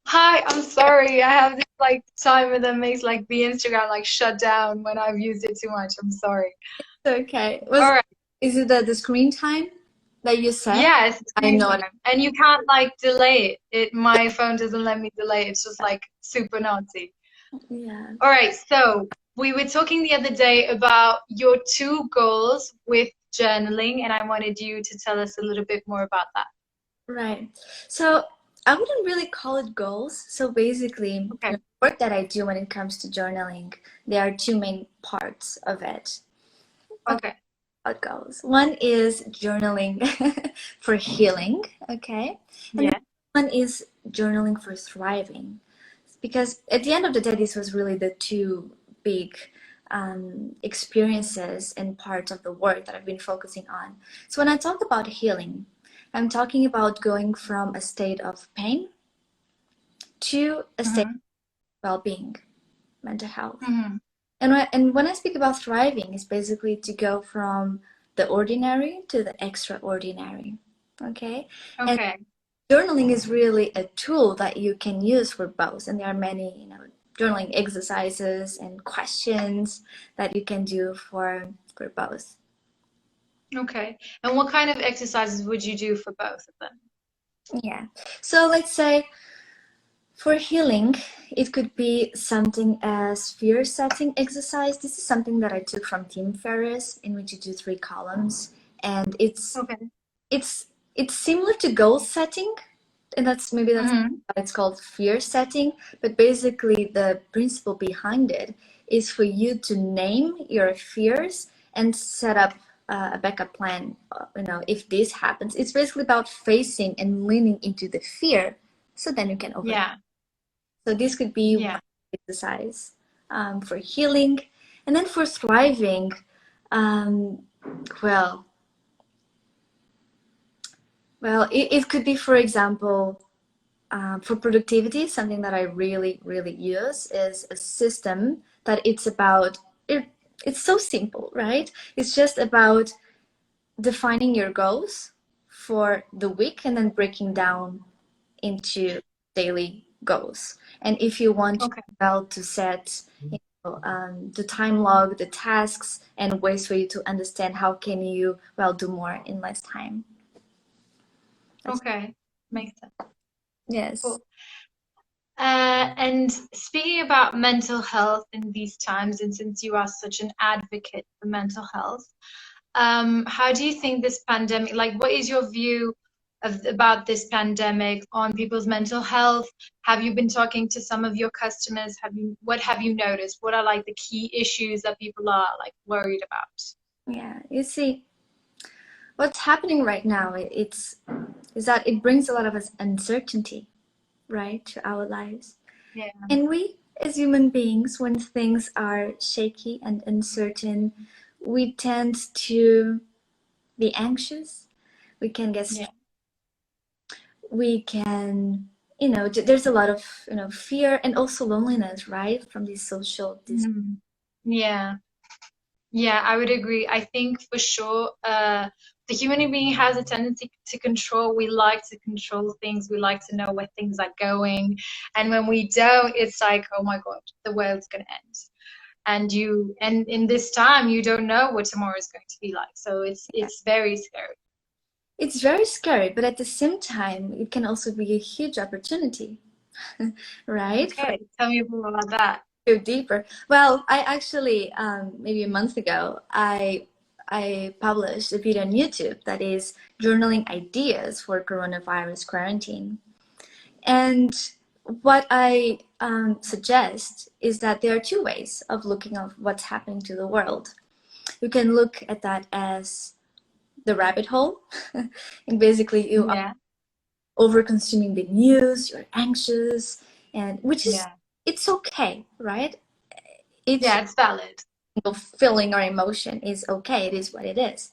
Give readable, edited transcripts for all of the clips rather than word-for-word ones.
Hi, I'm sorry. I have this like timer that makes like the Instagram like shut down when I've used it too much. I'm sorry. Okay. All right. Is it the screen time that you set? Yeah, it's I screen know it. time. And you can't like delay it. My phone doesn't let me delay it. It's just like super naughty. Yeah. All right, so we were talking the other day about your two goals with journaling, and I wanted you to tell us a little bit more about that. Right. So I wouldn't really call it goals. So basically, Okay. the work that I do when it comes to journaling, there are two main parts of it. Okay, Okay. how it goes. One is journaling for healing, okay? And the Yeah. one is journaling for thriving. Because at the end of the day, this was really the two big experiences and parts of the work that I've been focusing on. So when I talk about healing, I'm talking about going from a state of pain to a state Mm-hmm. of well-being, mental health. Mm-hmm. And when I speak about thriving, it's basically to go from the ordinary to the extraordinary. Okay? And Okay. journaling is really a tool that you can use for both. And there are many, journaling exercises and questions that you can do for both. Okay. And what kind of exercises would you do for both of them? Yeah. So let's say for healing, it could be something as fear setting exercise. This is something that I took from Tim Ferriss, in which you do three columns, and Okay. it's it's similar to goal setting, and that's Mm-hmm. why it's called fear setting. But basically, the principle behind it is for you to name your fears and set up a backup plan. If this happens, it's basically about facing and leaning into the fear, so then you can overcome. Yeah. So this could be one Yeah. exercise for healing, and then for thriving. Um, well, it could be, for example, for productivity. Something that I really, really use is a system that it's about. It's so simple, right? It's just about defining your goals for the week and then breaking down into daily goals. And if you want Okay. well to set the time log, the tasks, and ways for you to understand how can you well do more in less time. That's, Okay. Makes sense. yes. Cool. And speaking about mental health in these times, and since you are such an advocate for mental health, how do you think this pandemic, like, what is your view about this pandemic on people's mental health? Have you been talking to some of your customers? What have you noticed? What are like the key issues that people are like worried about? Yeah. You see, what's happening right now is that it brings a lot of uncertainty, right, to our lives. Yeah, And we, as human beings, when things are shaky and uncertain, we tend to be anxious. We can get yeah. stressed. We can, there's a lot of, fear and also loneliness, right, from these social Mhm. Yeah. Yeah, I would agree. I think for sure, the human being has a tendency to control. We like to control things. We like to know where things are going. And when we don't, it's like, oh my God, the world's gonna end. And in this time, you don't know what tomorrow is going to be like. So it's very scary. it's very scary, but at the same time, it can also be a huge opportunity, right? For Okay, tell me more about that. go deeper. Well, I actually, maybe a month ago, I published a video on YouTube that is journaling ideas for coronavirus quarantine. And what I suggest is that there are two ways of looking at what's happening to the world. You can look at that as the rabbit hole, and basically you are Yeah, over consuming the news, you're anxious, and which is yeah, it's okay, right? Each yeah, it's valid. feeling or emotion is okay. It is what it is.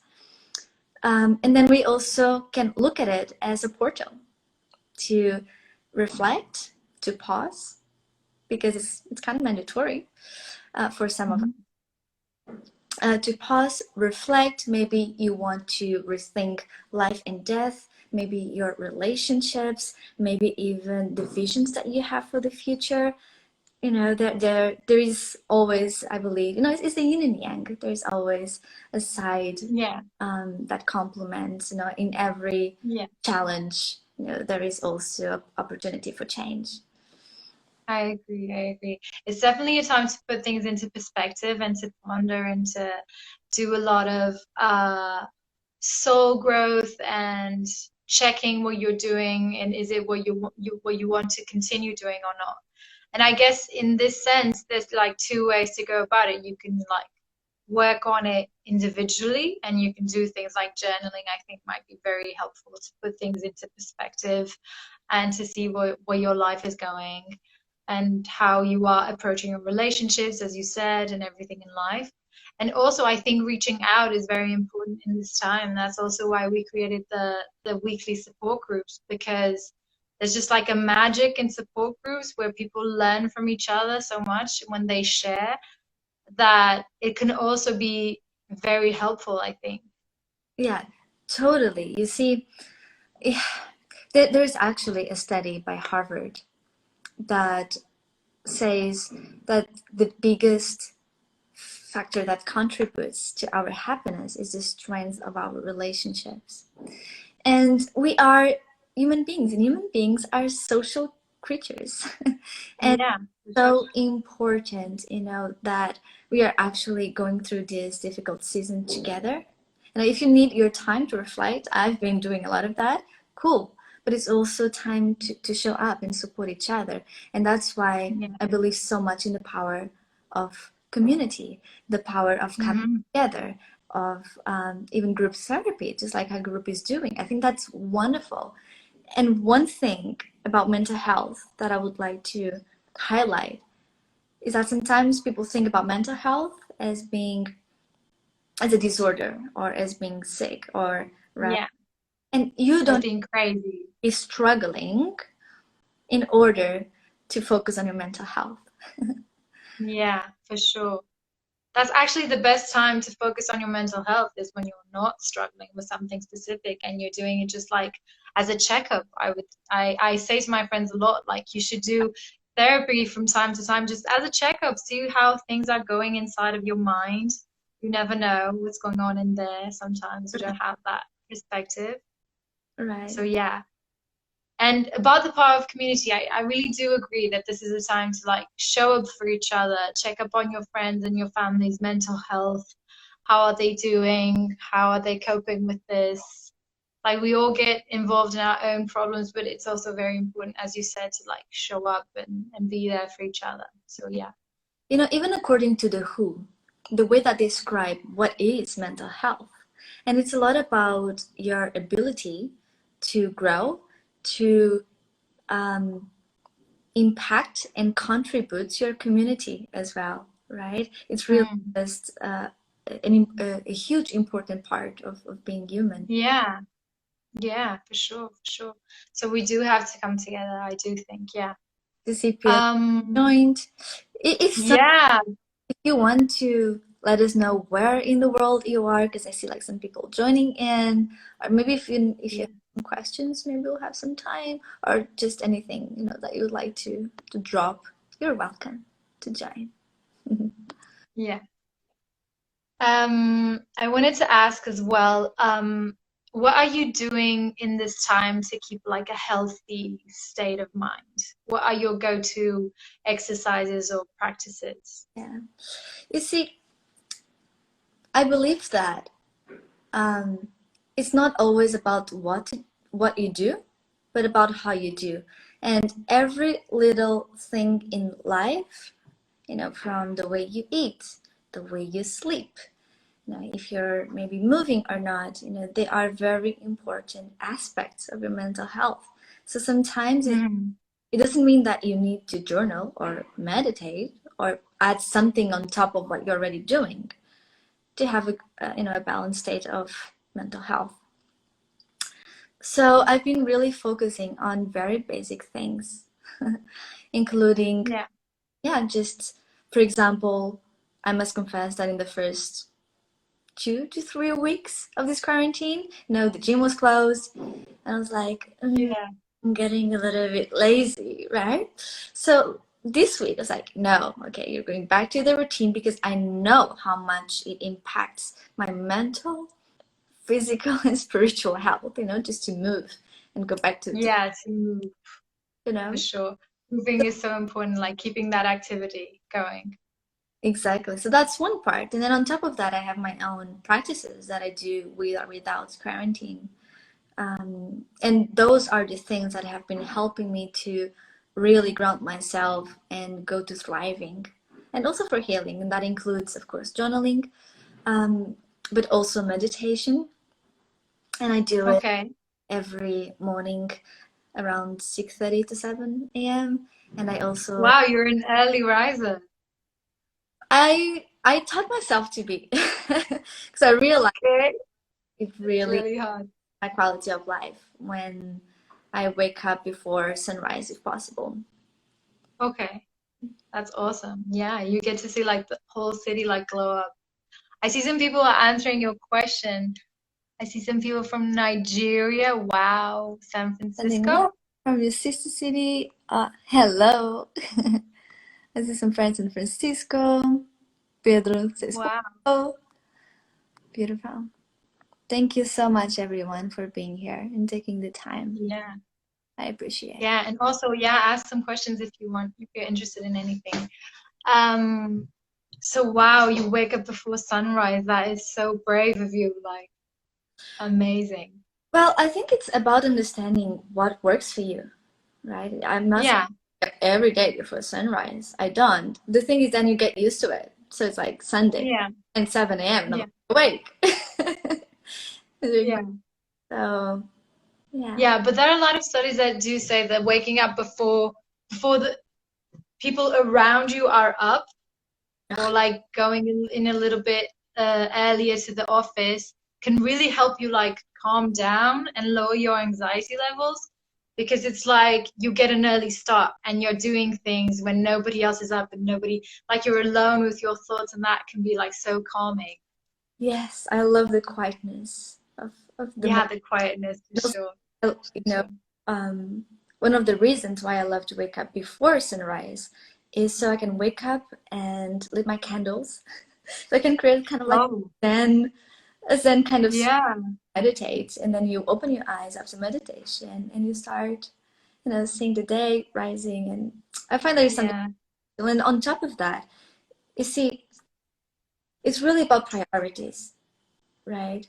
And then we also can look at it as a portal to reflect, to pause, because it's kind of mandatory for some of us. Mhm. To pause, reflect. Maybe you want to rethink life and death. maybe your relationships, maybe even the visions that you have for the future. There is always, I believe, it's the yin and yang. There's always a side Yeah. that complements, in every Yeah. challenge, there is also opportunity for change. I agree. I agree. It's definitely a time to put things into perspective and to ponder and to do a lot of soul growth and checking what you're doing and is it what you want to continue doing or not. And I guess in this sense, there's like two ways to go about it. You can like work on it individually, and you can do things like journaling. I think might be very helpful to put things into perspective and to see where your life is going and how you are approaching your relationships, as you said, and everything in life. And also, I think reaching out is very important in this time. That's also why we created the weekly support groups, because there's just like a magic in support groups where people learn from each other so much when they share, that it can also be very helpful, I think. Yeah, totally. You see, there's actually a study by Harvard that says that the biggest factor that contributes to our happiness is the strength of our relationships. And we are human beings, and human beings are social creatures. And Yeah, so important, that we are actually going through this difficult season together. And if you need your time to reflect, I've been doing a lot of that. Cool. But it's also time to show up and support each other. And that's why yeah. I believe so much in the power of community, the power of coming Hmm. together, of even group therapy, just like our group is doing. I think that's wonderful. And one thing about mental health that I would like to highlight is that sometimes people think about mental health as a disorder or as being sick, or right, Yeah, and you as don't being crazy. be struggling in order to focus on your mental health. Yeah, for sure. That's actually the best time to focus on your mental health, is when you're not struggling with something specific and you're doing it just like as a checkup. I say to my friends a lot, like you should do therapy from time to time just as a checkup, see how things are going inside of your mind. You never know what's going on in there. Sometimes you don't have that perspective. Right. So yeah. And about the power of community, I really do agree that this is a time to like show up for each other, check up on your friends and your family's mental health. How are they doing? How are they coping with this? Like we all get involved in our own problems, but it's also very important, as you said, to like show up and be there for each other. So yeah. Even according to the WHO, the way that they describe what is mental health, and it's a lot about your ability to grow, to impact and contribute to your community as well, right? It's really Mm. just a huge important part of being human. Yeah, yeah, for sure, for sure. So we do have to come together, I do think, yeah. To see if you Um, joined. yeah, If you want to let us know where in the world you are, because I see like some people joining in, or maybe if you yeah, have some questions, maybe we'll have some time, or just anything that you would like to drop. You're welcome to join. yeah. I wanted to ask as well, what are you doing in this time to keep like a healthy state of mind? What are your go-to exercises or practices? Yeah, you see, I believe that um, it's not always about what you do, but about how you do, and every little thing in life, from the way you eat, the way you sleep, if you're maybe moving or not, they are very important aspects of your mental health. So sometimes Mm, it doesn't mean that you need to journal or meditate or add something on top of what you're already doing to have a balanced state of mental health. So I've been really focusing on very basic things, including, yeah, yeah, just for example, I must confess that in the first 2 to 3 weeks of this quarantine. The gym was closed, and I was like, Yeah. I'm getting a little bit lazy, right? So this week I was like, no, okay, you're going back to the routine, because I know how much it impacts my mental, physical, and spiritual health, just to move and go back to Yeah, to move you for know. sure. Moving is so important, like keeping that activity going. Exactly. So that's one part. And then on top of that, I have my own practices that I do with or without quarantine. And those are the things that have been helping me to really ground myself and go to thriving, and also for healing. And that includes, of course, journaling, but also meditation. And I do it Okay. every morning around 6:30 to 7 a.m. And I also Wow, you're an early riser. I taught myself to be, because I realized Okay. it It's really really hard. my quality of life when I wake up before sunrise, if possible. Okay. That's awesome. Yeah, you get to see like the whole city like glow up. I see some people are answering your question. I see some people from Nigeria. Wow. San Sending Francisco. love from your sister city. Hello. I see some friends in Francisco. Pedro says Wow. hello. Beautiful. Thank you so much, everyone, for being here and taking the time. Yeah. I appreciate. Yeah. And also, yeah, ask some questions if you want, if you're interested in anything. Um, so wow, you wake up before sunrise. That is so brave of you. Like, amazing. Well, I think it's about understanding what works for you, right? I'm not saying Yeah. every day before sunrise. I don't. The thing is, then you get used to it. So it's like Sunday Yeah. and 7 a.m. and I'm Yeah. awake. Yeah. So, yeah. Yeah. But there are a lot of studies that do say that waking up before the people around you are up, or like going in a little bit earlier to the office, can really help you like calm down and lower your anxiety levels, because it's like you get an early start and you're doing things when nobody else is up and nobody, like you're alone with your thoughts, and that can be like so calming. Yes, I love the quietness of the Yeah, morning. the quietness for sure. You For know, sure. one of the reasons why I love to wake up before sunrise is so I can wake up and lit my candles. So I can create kind of like Oh, a zen kind of yeah, meditate, and then you open your eyes after meditation and you start, seeing the day rising. And I find there is something, yeah, and on top of that, you see, it's really about priorities, right?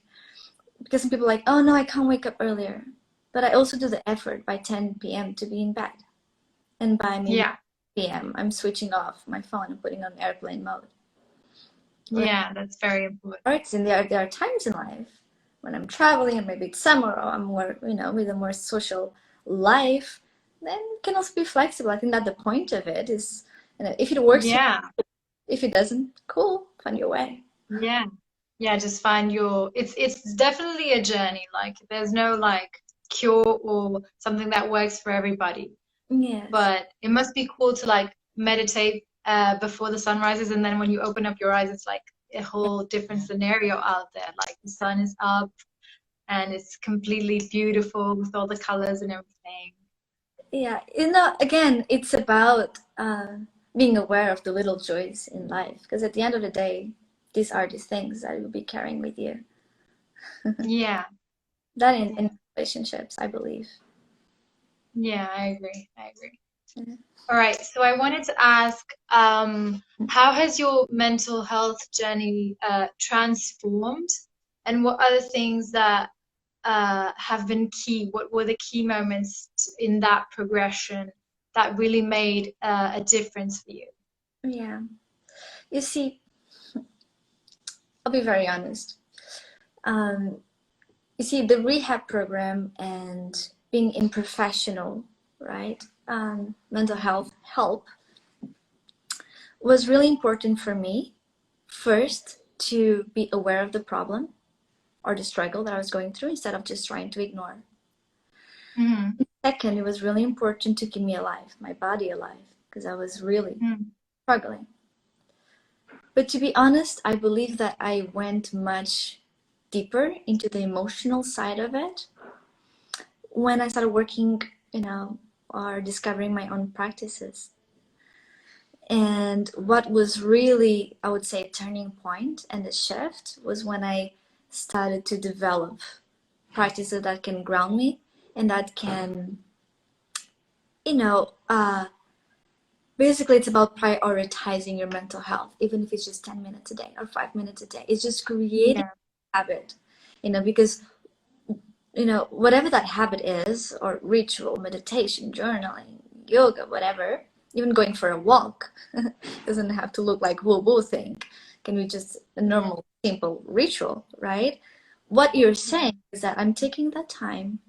Because some people are like, oh no, I can't wake up earlier. But I also do the effort by 10 p.m. to be in bed. And by maybe yeah, 8 p.m., I'm switching off my phone and putting on airplane mode. Right? yeah, that's very important. And there are times in life when I'm traveling and maybe it's summer, or I'm more, with a more social life, then it can also be flexible. I think that the point of it is, if it works, Yeah, if it doesn't, cool, find your way. yeah. Yeah, just find your, it's definitely a journey. Like there's no like cure or something that works for everybody. Yes. But it must be cool to like meditate before the sun rises, and then when you open up your eyes, it's like a whole different scenario out there. Like the sun is up and it's completely beautiful with all the colors and everything. Yeah, again, it's about being aware of the little joys in life, because at the end of the day, these are the things that you'll be carrying with you. Yeah, That yeah, in relationships, I believe. yeah, I agree. I agree. Yeah. All right, so I wanted to ask, how has your mental health journey transformed, and what are the things that have been key? What were the key moments in that progression that really made a difference for you? Yeah. You see, I'll be very honest. Um, you see, the rehab program and being in professional, right, mental health help was really important for me. First, to be aware of the problem or the struggle that I was going through, instead of just trying to ignore. Mm-hmm. Second, it was really important to keep me alive, my body alive, because I was really Mm-hmm. struggling. But to be honest, I believe that I went much deeper into the emotional side of it when I started working, or discovering my own practices. And what was really, I would say, a turning point and a shift was when I started to develop practices that can ground me and that can, you know, basically it's about prioritizing your mental health, even if it's just 10 minutes a day or 5 minutes a day. It's just creating Yeah. a habit, because whatever that habit is, or ritual, meditation, journaling, yoga, whatever, even going for a walk, doesn't have to look like woo-woo thing. Can be just a normal, simple ritual, right? What you're saying is that I'm taking that time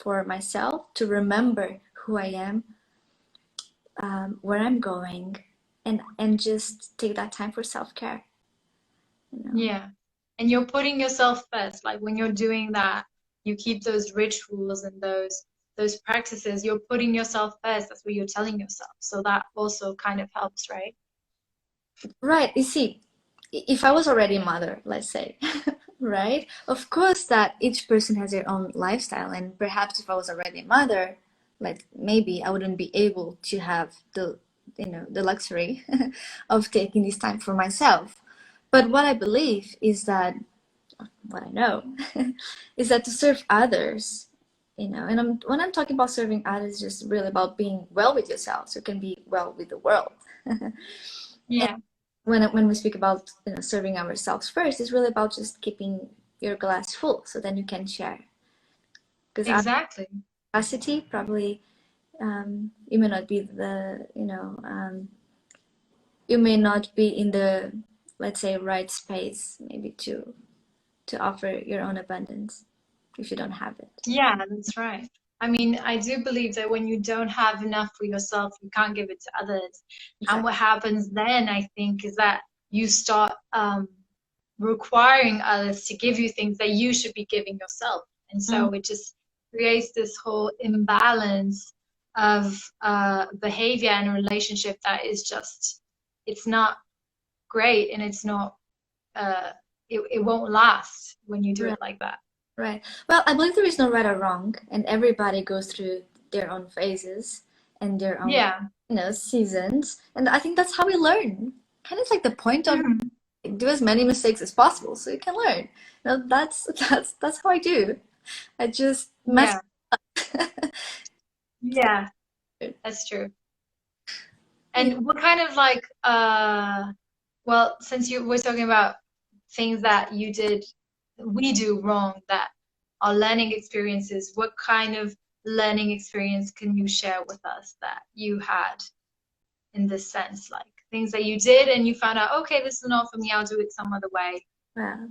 for myself to remember who I am, where I'm going, and just take that time for self-care. Yeah. And you're putting yourself first. Like when you're doing that, you keep those rituals and those practices, you're putting yourself first. That's what you're telling yourself. So that also kind of helps, right? Right. You see, if I was already a mother, let's say, right? Of course that each person has their own lifestyle, and perhaps if I was already a mother, like maybe I wouldn't be able to have the luxury of taking this time for myself. But what I believe is that what I know is that to serve others, and when I'm talking about serving others, it's just really about being well with yourself so you can be well with the world. Yeah, When we speak about serving ourselves first, it's really about just keeping your glass full so then you can share. Because our exactly. capacity probably, you may not be you may not be in the, let's say, right space maybe to offer your own abundance if you don't have it. Yeah, that's right. I mean, I do believe that when you don't have enough for yourself, you can't give it to others. And Exactly. what happens then, I think, is that you start requiring others to give you things that you should be giving yourself. And Mm, so it just creates this whole imbalance of behavior and a relationship that is just, it's not great, and it's not, it won't last when you do right, it like that. right. Well, I believe there is no right or wrong, and everybody goes through their own phases and their own Yeah. seasons, and I think that's how we learn. Kind of like the point of Mhm. do as many mistakes as possible so you can learn. That's that's how I do. I just mess. Yeah. Yeah, that's true. Yeah. And what kind of like well, since you were talking about things that you did, we do wrong, that are learning experiences, what kind of learning experience can you share with us that you had in this sense? Like things that you did and you found out, okay, this is not for me, I'll do it some other way. Wow.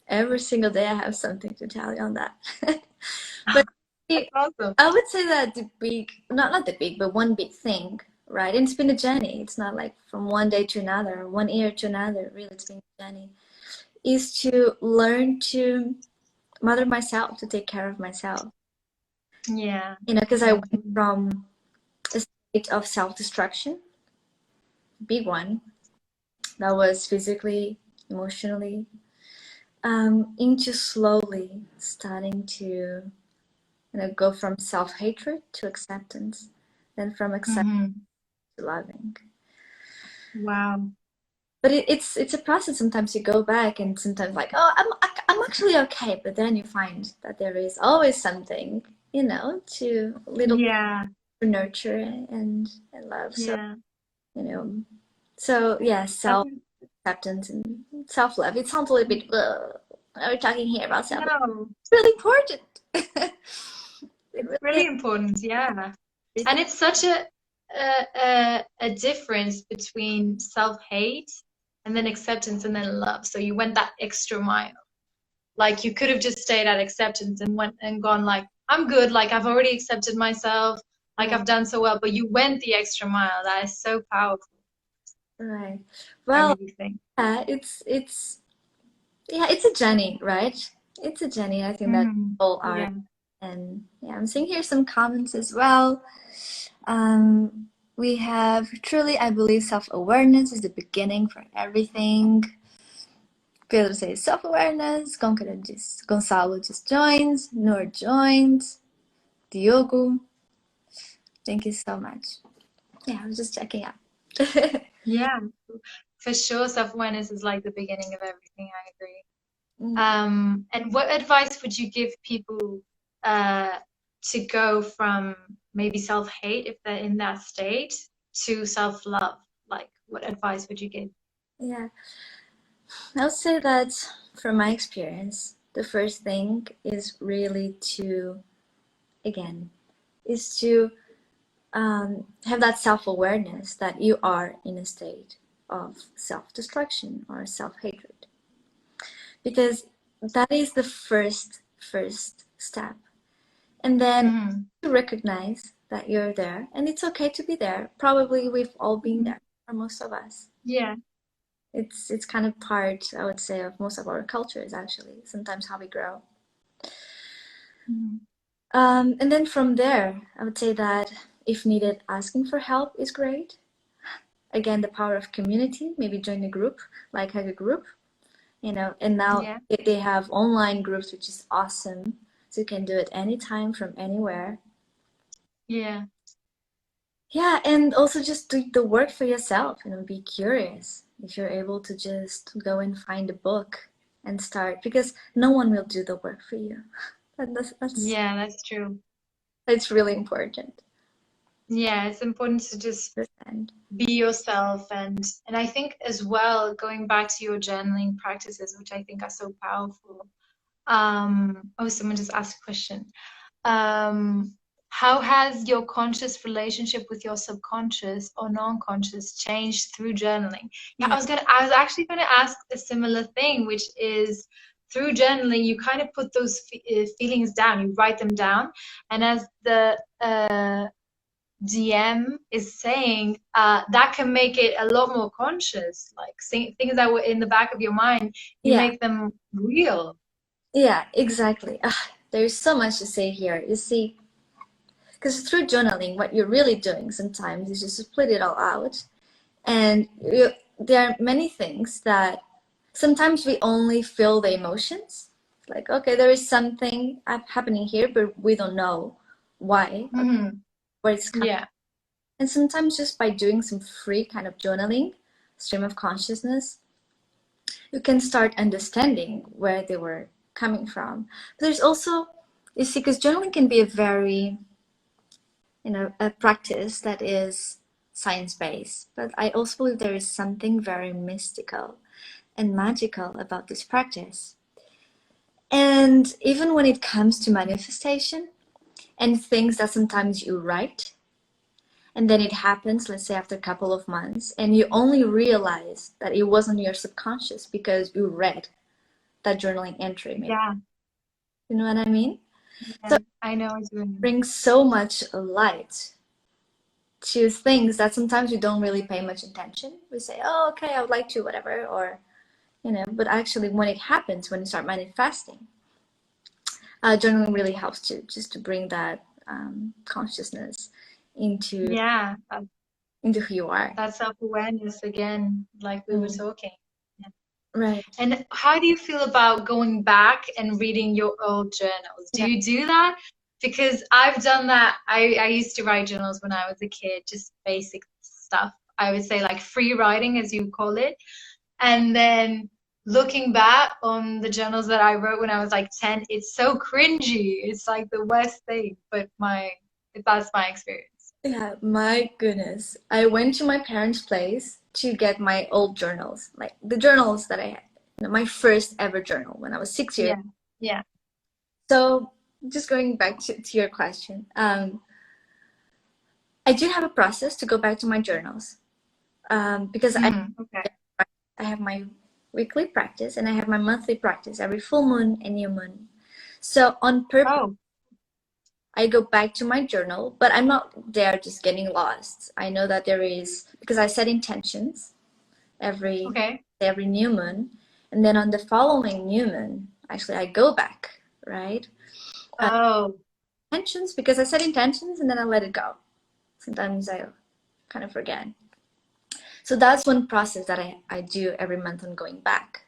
Every single day I have something to tell you on that. But That's awesome. I would say that the big, not the big, but one big thing, right? And it's been a journey. It's not like from one day to another, one year to another. Really, it's been a journey. Is to learn to mother myself, to take care of myself. Yeah. Because I Yeah. went from a state of self-destruction, big one, that was physically, emotionally, into slowly starting to go from self-hatred to acceptance, then from acceptance Hmm. to loving. Wow. But it's a process. Sometimes you go back and sometimes like, oh, I'm actually okay, but then you find that there is always something, to little Yeah. to nurture and love. So Yeah. you know, so yeah, That's, self acceptance and self love. It sounds a little bit. Are we talking here about self? no, It's really important. It it's really really important. Yeah. is. And it's such a difference between self-hate and then acceptance and then love. So you went that extra mile. Like you could have just stayed at acceptance and went and gone like, I'm good, like I've already accepted myself, like Right, I've done so well, but you went the extra mile. That is so powerful, right. I Well, really think. yeah, it's a journey, right? It's a journey. I think that Hmm. all are. Yeah. And yeah, I'm seeing here some comments as well. Um, We have truly, I believe, self-awareness is the beginning for everything. Pedro says self-awareness. Gonçalo just joins. Noor joins. Diogo. Thank you so much. Yeah, I was just checking out. Yeah, for sure. Self-awareness is like the beginning of everything. I agree. Mm, And what advice would you give people to go from maybe self-hate if they're in that state to self-love? Like, what advice would you give? yeah, I would say that from my experience, the first thing is really to, again, is to have that self-awareness that you are in a state of self-destruction or self-hatred, because that is the first step. And then Mm-hmm. to recognize that you're there, and it's okay to be there. Probably we've all been Mm-hmm. there, for most of us. Yeah. It's kind of part, I would say, of most of our cultures, actually, sometimes how we grow. Mm-hmm. And then from there, I would say that if needed, asking for help is great. Again, the power of community, maybe join a group, like Hug a Group, and now Yeah. they have online groups, which is awesome. So you can do it anytime from anywhere. Yeah. Yeah, and also just do the work for yourself, be curious. If you're able to just go and find a book and start, because no one will do the work for you. And Yeah, that's true. that's really important. Yeah, it's important to just And be yourself, and I think as well, going back to your journaling practices, which I think are so powerful. Oh, someone just asked a question. Um, how has your conscious relationship with your subconscious or non-conscious changed through journaling? Yeah, yeah, I was actually gonna ask a similar thing, which is through journaling, you kind of put those feelings down, you write them down, and as the DM is saying, that can make it a lot more conscious. Like things that were in the back of your mind, you yeah, make them real. yeah, exactly. There's so much to say here. You see, because through journaling, what you're really doing sometimes is just split it all out. And there are many things that sometimes we only feel the emotions. Like, okay, there is something happening here, but we don't know why or Hmm. where it's coming. Yeah. And sometimes just by doing some free kind of journaling, stream of consciousness, you can start understanding where they were coming from. But there's also, you see, because journaling can be a very, a practice that is science-based, but I also believe there is something very mystical and magical about this practice. And even when it comes to manifestation and things that sometimes you write, and then it happens, let's say after a couple of months, and you only realize that it wasn't your subconscious because you read that journaling entry, maybe. Yeah. You know what I mean? Yeah. So I know what you it mean. brings so much light to things that sometimes we don't really pay much attention. We say, oh, okay, I would like to, whatever, or, but actually when it happens, when you start manifesting, journaling really helps to bring that consciousness into Yeah. into who you are. That self-awareness again, like we were Mm, talking. Yeah. right. And how do you feel about going back and reading your old journals? Do Yeah. you do that? Because I've done that. I used to write journals when I was a kid, just basic stuff. I would say like free writing, as you call it. And then looking back on the journals that I wrote when I was like 10, it's so cringy. It's like the worst thing, but that's my experience. Yeah, my goodness. I went to my parents' place to get my old journals, like the journals that I had, my first ever journal when I was 6 years. Yeah. Yeah. So just going back to your question, I do have a process to go back to my journals, because Okay. I have my weekly practice and I have my monthly practice every full moon and new moon. So on purpose, Oh, I go back to my journal, but I'm not there just getting lost. I know that there is, because I set intentions every okay. every new moon, and then on the following new moon, actually I go back, right? Oh, Intentions, because I set intentions and then I let it go. Sometimes I kind of forget. So that's one process that I do every month on going back.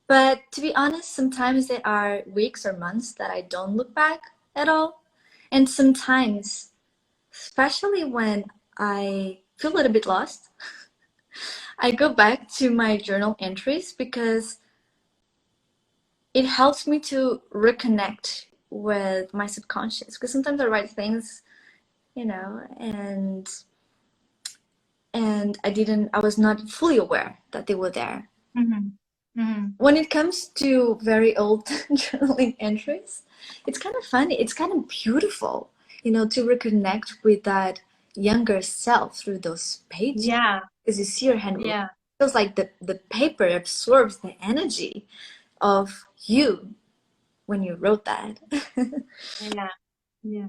But to be honest, sometimes there are weeks or months that I don't look back at all. And sometimes, especially when I feel a little bit lost, I go back to my journal entries because it helps me to reconnect with my subconscious. Because sometimes I write things, you know, and I was not fully aware that they were there. When it comes to very old journaling entries, it's kind of funny. It's kind of beautiful, you know, to reconnect with that younger self through those pages. Yeah. Because you see your handwriting. Yeah. It feels like the paper absorbs the energy of you when you wrote that. Yeah. Yeah.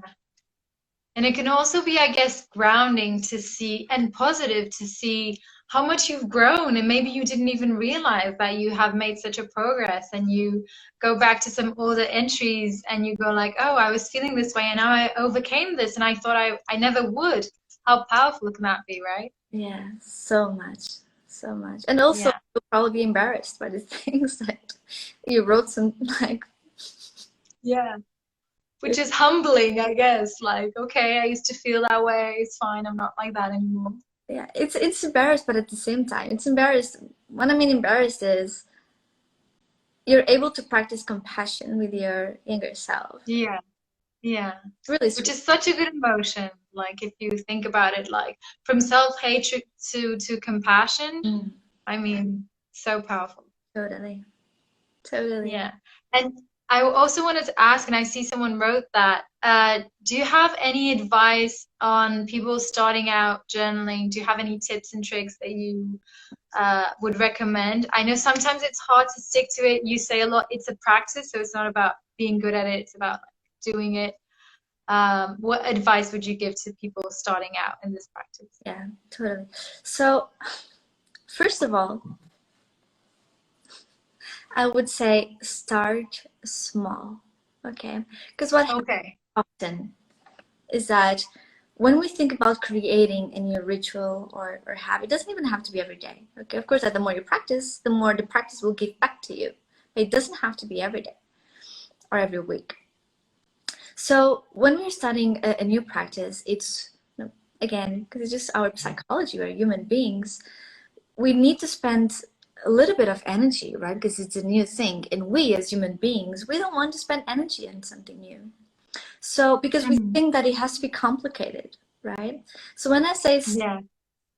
And it can also be, I guess, grounding to see and positive to see how much you've grown. And maybe you didn't even realize that you have made such a progress. And you go back to some older entries and you go like, oh, I was feeling this way and now I overcame this. And I thought I never would. How powerful can that be, right? Yeah, so much. So much. And also, Yeah. you'll probably be embarrassed by the things that you wrote some, like, Yeah. Which is humbling, I guess. Like, okay, I used to feel that way. It's fine. I'm not like that anymore. yeah, it's embarrassed, but at the same time, it's embarrassed. What I mean embarrassed is you're able to practice compassion with your younger self. Yeah. Yeah. It's really Which sweet. is such a good emotion. Like if you think about it, like from self-hatred to compassion, Mm, I mean, so powerful. totally. Totally. Yeah. And I also wanted to ask, and I see someone wrote that, do you have any advice on people starting out journaling? Do you have any tips and tricks that you would recommend? I know sometimes it's hard to stick to it. You say a lot, it's a practice, so it's not about being good at it, it's about like, doing it. What advice would you give to people starting out in this practice? Yeah, totally. So, first of all, I would say start small. Okay? Because what happens Okay. often is that when we think about creating a new ritual or habit, it doesn't even have to be every day. Okay, of course, that the more you practice, the more the practice will give back to you. But it doesn't have to be every day or every week. So when we're studying a new practice, it's, you know, again, because it's just our psychology, we're human beings, we need to spend a little bit of energy, right? Because it's a new thing. And we as human beings, we don't want to spend energy on something new. So, because we think that it has to be complicated, right? So when I say Yeah.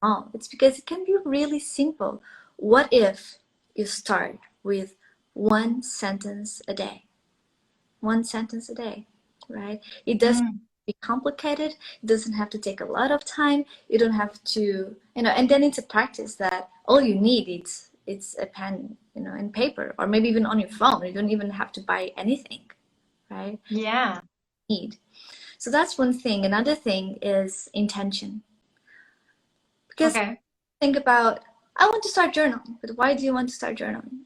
small, it's because it can be really simple. What if you start with one sentence a day? One sentence a day, right? It doesn't be complicated. It doesn't have to take a lot of time. You don't have to, you know, and then it's a practice that all you need it's a pen, you know, and paper, or maybe even on your phone. You don't even have to buy anything, right? Yeah. Need. So that's one thing. Another thing is intention. Because Okay. think about, I want to start journaling, but why do you want to start journaling?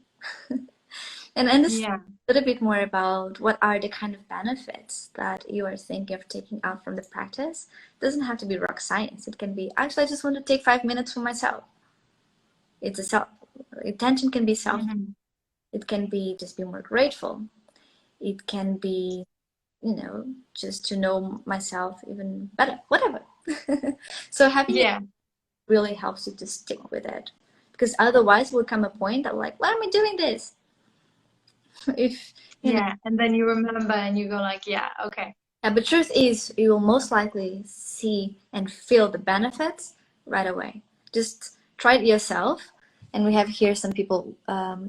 And understand a little bit more about what are the kind of benefits that you are thinking of taking out from the practice. It doesn't have to be rock science. It can be, actually, I just want to take 5 minutes for myself. It's a self, intention can be self. It can be just be more grateful. It can be, you know, just to know myself even better, whatever. So having it really helps you to stick with it. Because otherwise will come a point that like, why am I doing this? If you know. Yeah. And then you remember and you go like, yeah, okay. Yeah, but truth is, you will most likely see and feel the benefits right away. Just try it yourself. And we have here some people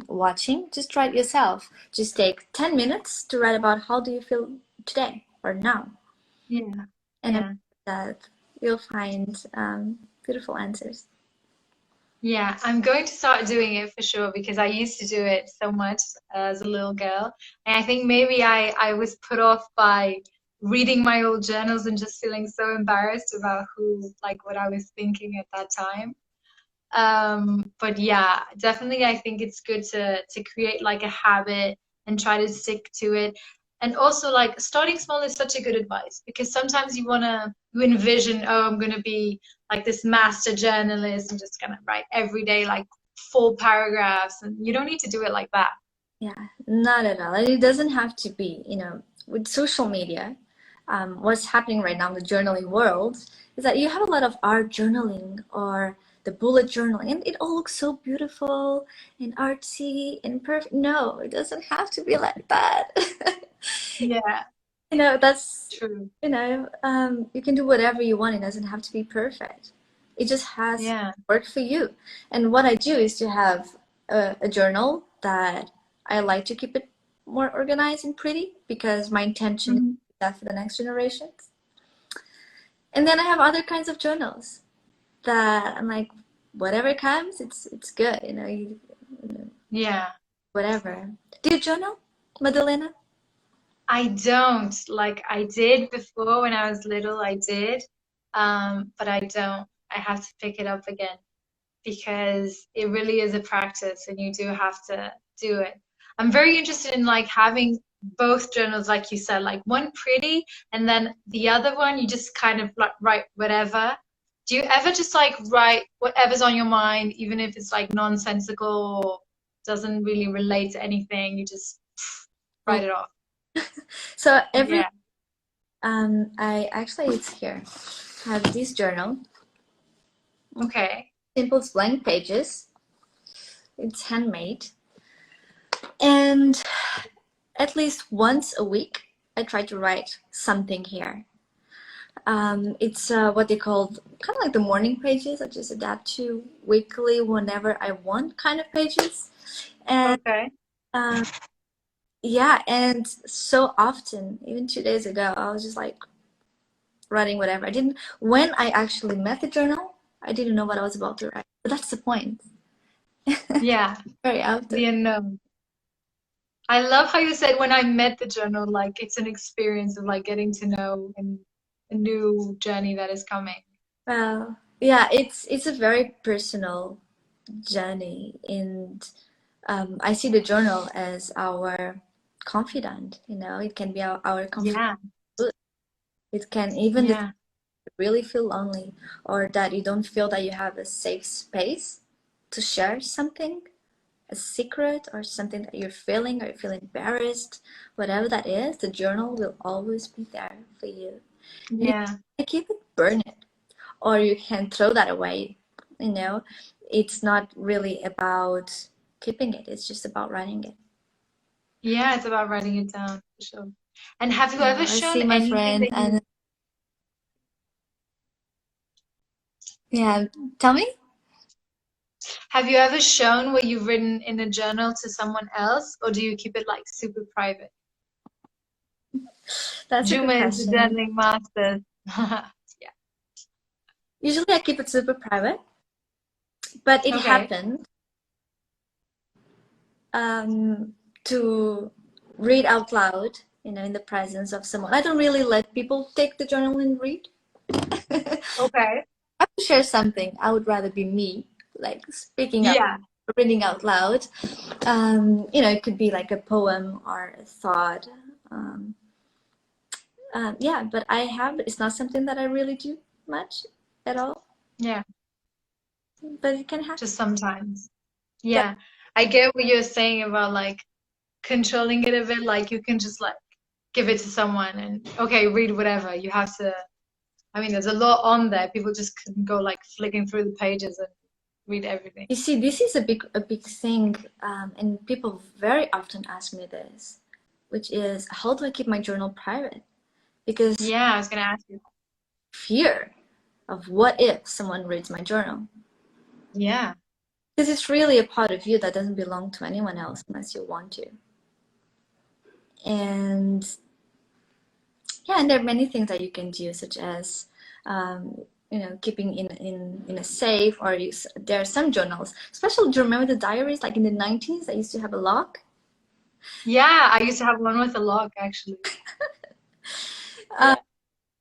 watching. Just try it yourself. Just take 10 minutes to write about how do you feel today or now. Yeah. And Yeah. that you'll find beautiful answers. Yeah, I'm going to start doing it for sure because I used to do it so much as a little girl. And I think maybe I was put off by reading my old journals and just feeling so embarrassed about like what I was thinking at that time. But yeah, definitely I think it's good to create like a habit and try to stick to it. And also like starting small is such a good advice because sometimes you want to you envision, oh, I'm gonna be like this master journalist and just gonna write every day like 4 paragraphs, and you don't need to do it like that. Yeah, not at all. And it doesn't have to be, with social media, what's happening right now in the journaling world is that you have a lot of art journaling or the bullet journaling, and it all looks so beautiful and artsy and perfect. No, it doesn't have to be like that. Yeah, That's, true. you can do whatever you want. It doesn't have to be perfect. It just has to Yeah. work for you. And what I do is to have a journal that I like to keep it more organized and pretty because my intention is Mhm. that for the next generations. And then I have other kinds of journals that I'm like, whatever comes, it's good. Yeah. Whatever. Do you journal, Madalena? I don't. Like I did before when I was little, I did. But I don't. I have to pick it up again because it really is a practice and you do have to do it. I'm very interested in like having both journals, like you said, like one pretty and then the other one you just kind of like write whatever. Do you ever just like write whatever's on your mind, even if it's like nonsensical or doesn't really relate to anything, you just Oh, write it off? so Yeah. I actually, it's here. I have this journal. Okay. Simple blank pages. It's handmade. And at least once a week, I try to write something here. It's what they call kind of like the morning pages. I just adapt to weekly whenever I want kind of pages. And Okay. um, yeah, and so often, even 2 days ago, I was just like writing whatever. When I actually met the journal, I didn't know what I was about to write. But that's the point. Yeah. Very often. The unknown. I love how you said when I met the journal, like it's an experience of like getting to know and a new journey that is coming. Well, yeah, it's a very personal journey, and I see the journal as our confidant. It can be our confidant. Yeah, It can even the yeah, really feel lonely or that you don't feel that you have a safe space to share something, a secret or something that you're feeling or you feel embarrassed, whatever that is, the journal will always be there for you. And you yeah, can keep it, burn it, or you can throw that away. You know, it's not really about keeping it, it's just about writing it. yeah. It's about writing it down for sure. And have you Oh, ever I shown see my anything friend, that you and yeah, tell me. have you ever shown what you've written in a journal to someone else, or do you keep it like super private? That's a Juma good is the question. journaling master. Yeah. Usually I keep it super private, but it Okay. happened to read out loud, in the presence of someone. I don't really let people take the journal and read. Okay. I would share something. I would rather be me, like speaking up, Yeah. reading out loud. It could be like a poem or a thought. Um, yeah, but it's not something that I really do much at all, Yeah. but it can happen. Just sometimes. Yeah. Yeah. I get what you're saying about like controlling it a bit. Like you can just like give it to someone and okay, read whatever. You have to, I mean, there's a lot on there. People just couldn't go like flicking through the pages and read everything. You see, this is a big thing, and people very often ask me this, which is how do I keep my journal private? Because Yeah, I was gonna ask you. fear of what if someone reads my journal. Yeah. Because it's really a part of you that doesn't belong to anyone else unless you want to. And yeah, and there are many things that you can do, such as keeping in a safe, or there are some journals. Especially, do you remember the diaries like in the 90s that used to have a lock? Yeah, I used to have one with a lock actually. Uh,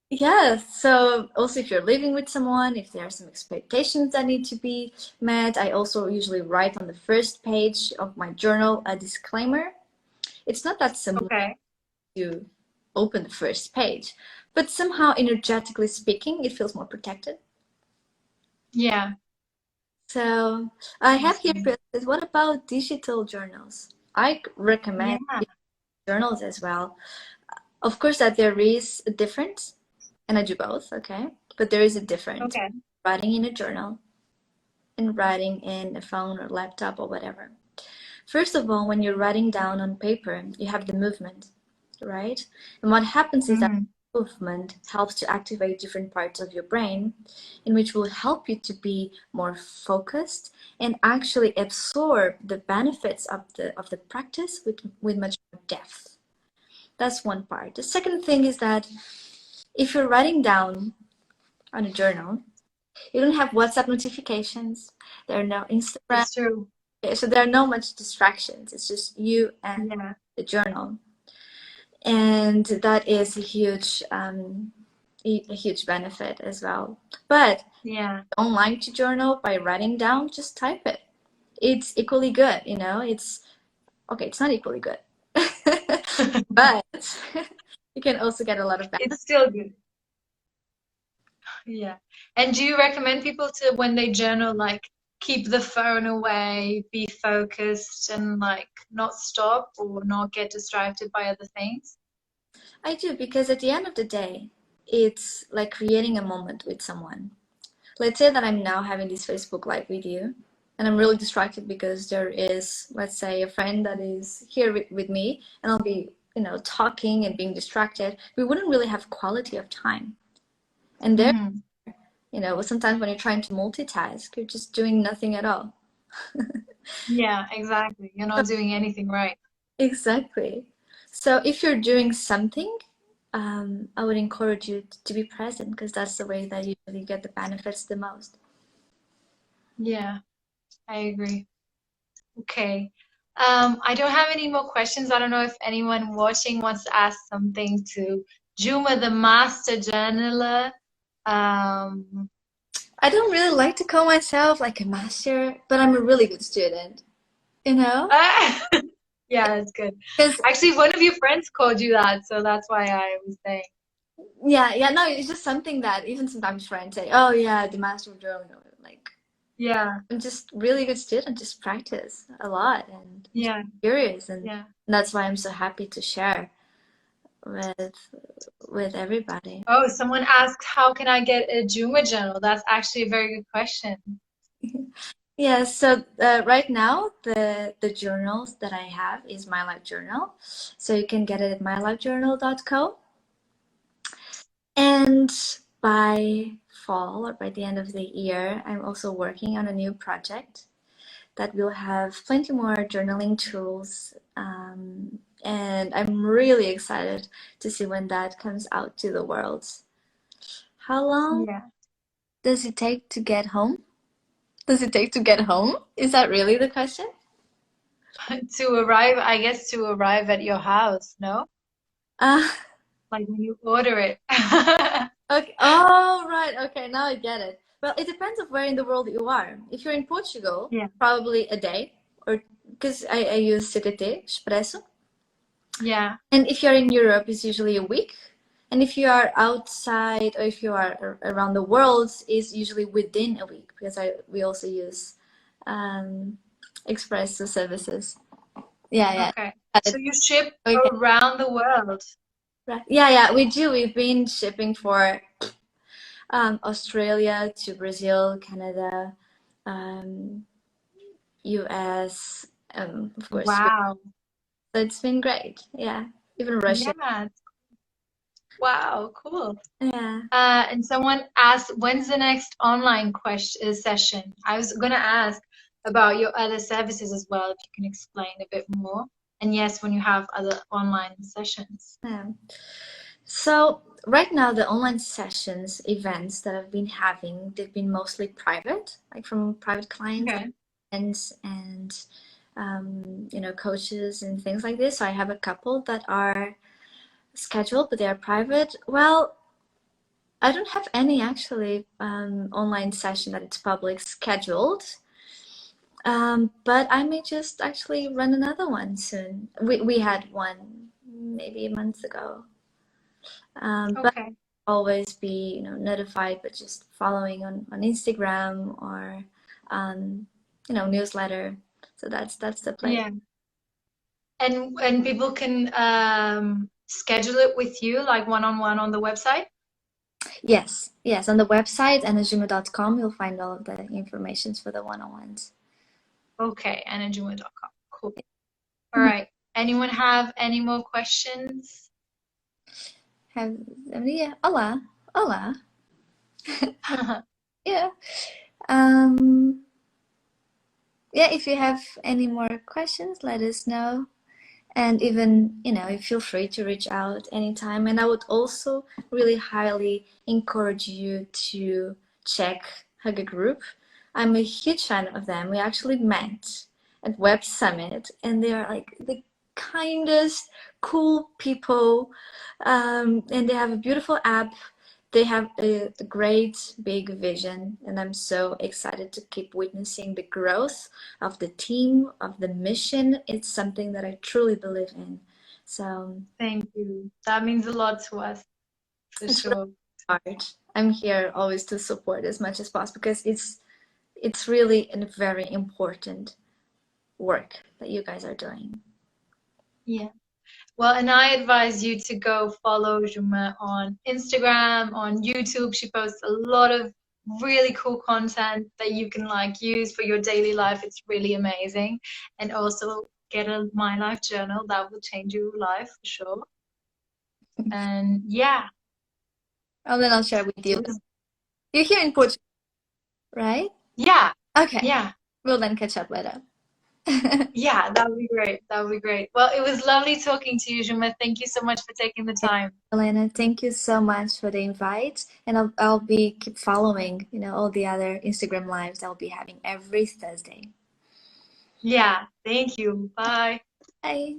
Yeah. yeah, so also if you're living with someone, if there are some expectations that need to be met, I also usually write on the first page of my journal a disclaimer. It's not that simple Okay. to open the first page, but somehow energetically speaking, it feels more protected. Yeah. So I have here, Awesome. what about digital journals? I recommend Yeah. journals as well. Of course, that there is a difference, and I do both, okay? But there is a difference Okay. writing in a journal and writing in a phone or laptop or whatever. First of all, when you're writing down on paper, you have the movement, right? And what happens is that Mm. movement helps to activate different parts of your brain, in which will help you to be more focused and actually absorb the benefits of the practice with much more depth. That's one part. The second thing is that if you're writing down on a journal, you don't have WhatsApp notifications, there are no Instagram, It's true. so there are no much distractions. It's just you and Yeah. the journal, and that is a huge benefit as well. But Yeah. don't like to journal by writing down, just type it. It's equally good, you know. It's okay. It's not equally good, but you can also get a lot of benefit. It's still good. Yeah. And do you recommend people to, when they journal, like keep the phone away, be focused, and like not stop or not get distracted by other things? I do, because at the end of the day, it's like creating a moment with someone. Let's say that I'm now having this Facebook Live with you, and I'm really distracted because there is, let's say, a friend that is here with me, and I'll be, talking and being distracted. We wouldn't really have quality of time. And there, Mm. sometimes when you're trying to multitask, you're just doing nothing at all. Yeah, exactly. You're not doing anything right. Exactly. So if you're doing something, I would encourage you to be present, because that's the way that you really get the benefits the most. Yeah, I agree. Okay. I don't have any more questions. I don't know if anyone watching wants to ask something to Juma, the master journaler. Um, I don't really like to call myself like a master, but I'm a really good student, you know? yeah, that's good. Because, Actually, one of your friends called you that, so that's why I was saying. yeah, no, it's just something that even sometimes friends say, oh, yeah, the master of journaling. Like, Yeah, I'm just really good student, just practice a lot and just yeah, curious. And yeah. that's why I'm so happy to share with with everybody. Oh, someone asked, how can I get a Juma journal? That's actually a very good question. Yeah, so right now the journals that I have is My Life Journal. So you can get it at mylifejournal.co. And by fall or by the end of the year, I'm also working on a new project that will have plenty more journaling tools. And I'm really excited to see when that comes out to the world. How long Yeah. does it take to get home? Does it take to get home? Is that really the question? To arrive, I guess to arrive at your house, no? Uh, Like when you order it. okay. Oh, right. Okay, now I get it. Well, it depends of where in the world you are. If you're in Portugal, Yeah, probably a day, or because I use CTT, Expresso. yeah. And if you're in Europe, it's usually a week. And if you are outside or if you are around the world, it's usually within a week, because we also use um, Expresso services. Yeah, yeah. Okay. Got So it. you ship Okay. around the world. Right. Yeah, yeah, we do. We've been shipping for Australia to Brazil, Canada, um, US, of course. So Wow. it's been great. Yeah, even Russia. Yeah. Wow, cool. Yeah. And someone asked, when's the next online question session? I was gonna ask about your other services as well, if you can explain a bit more. And yes, when you have other online sessions. Yeah. So right now, the online sessions, events that I've been having, they've been mostly private, like from private clients Okay. and coaches and things like this. So I have a couple that are scheduled, but they are private. Well, I don't have any actually online session that it's public scheduled. But I may just actually run another one soon. We had one maybe a month ago. But Okay. always be, notified, but just following on Instagram or newsletter. So that's the place. Yeah. And people can schedule it with you, like one-on-one on the website? Yes, on the website anajuma.com you'll find all of the information for the one-on-ones. Okay, anajuma.com. Cool. All right. Anyone have any more questions? Have yeah, hola, hola. Yeah. Yeah, if you have any more questions, let us know. And even, you feel free to reach out anytime. And I would also really highly encourage you to check Hugger Group. I'm a huge fan of them. We actually met at Web Summit, and they are like the kindest, cool people. And they have a beautiful app. They have a great big vision, and I'm so excited to keep witnessing the growth of the team, of the mission. It's something that I truly believe in. So Thank you. That means a lot to us, for it's really sure. hard. I'm here always to support as much as possible because it's really a very important work that you guys are doing. Yeah. Well, and I advise you to go follow Juma on Instagram, on YouTube. She posts a lot of really cool content that you can like use for your daily life. It's really amazing. And also get a My Life journal. That will change your life for sure. And yeah, And then I'll share with you. it was, You're here in Portugal, right? yeah, Okay. yeah. We'll then catch up later. Yeah, that would be great. That would be great. Well, it was lovely talking to you, Juma. Thank you so much for taking the time. Elena, thank you so much for the invite, and I'll be keep following, all the other Instagram lives I'll be having every Thursday. Yeah, thank you. Bye. Bye.